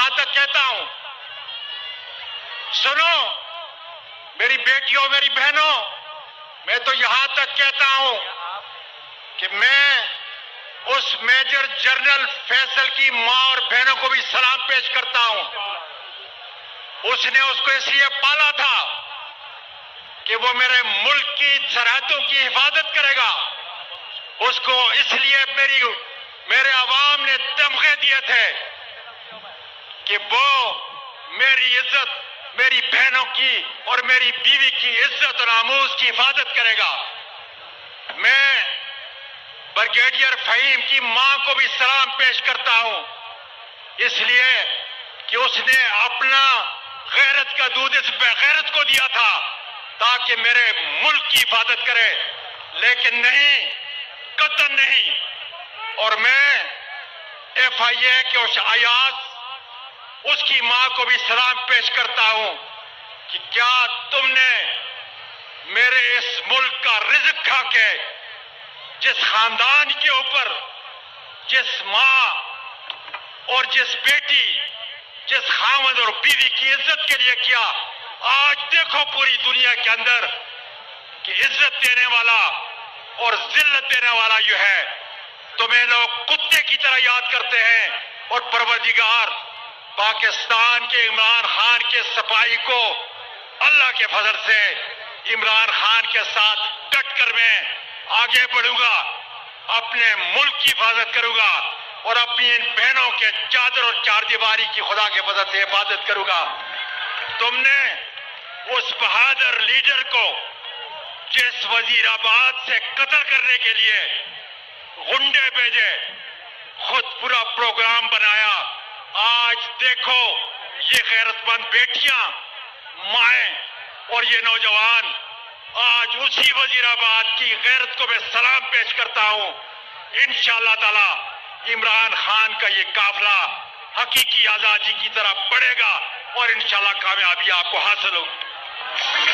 یہاں تک کہتا ہوں، سنو میری بیٹیوں میری بہنوں، میں تو یہاں تک کہتا ہوں کہ میں اس میجر جنرل فیصل کی ماں اور بہنوں کو بھی سلام پیش کرتا ہوں۔ اس نے اس کو اس لیے پالا تھا کہ وہ میرے ملک کی سرحدوں کی حفاظت کرے گا۔ اس کو اس لیے میرے عوام نے تمغے دیے تھے کہ وہ میری عزت، میری بہنوں کی اور میری بیوی کی عزت اور ناموس کی حفاظت کرے گا۔ میں بریگیڈیئر فہیم کی ماں کو بھی سلام پیش کرتا ہوں، اس لیے کہ اس نے اپنا غیرت کا دودھ اس غیرت کو دیا تھا تاکہ میرے ملک کی حفاظت کرے، لیکن نہیں، قطعاً نہیں۔ اور میں ایف آئی اے کے ایاز اس کی ماں کو بھی سلام پیش کرتا ہوں کہ کیا تم نے میرے اس ملک کا رزق کھا کے جس خاندان کے اوپر، جس ماں اور جس بیٹی، جس خاوند اور بیوی کی عزت کے لیے کیا، آج دیکھو پوری دنیا کے اندر کہ عزت دینے والا اور ذلت دینے والا جو ہے تمہیں لوگ کتے کی طرح یاد کرتے ہیں، اور پروردگار پاکستان کے عمران خان کے سپاہی کو اللہ کے فضل سے عمران خان کے ساتھ ڈٹ کر میں آگے بڑھوں گا، اپنے ملک کی حفاظت کروں گا اور اپنی ان بہنوں کے چادر اور چار دیواری کی خدا کے فضل سے حفاظت کروں گا۔ تم نے اس بہادر لیڈر کو جس وزیر آباد سے قتل کرنے کے لیے غنڈے بھیجے، خود پورا پروگرام بنایا، آج دیکھو یہ غیرت مند بیٹیاں، مائیں اور یہ نوجوان آج اسی وزیر آباد کی غیرت کو میں سلام پیش کرتا ہوں۔ انشاءاللہ تعالی عمران خان کا یہ قافلہ حقیقی آزادی کی طرف بڑھے گا اور انشاءاللہ کامیابی آپ کو حاصل ہوگی۔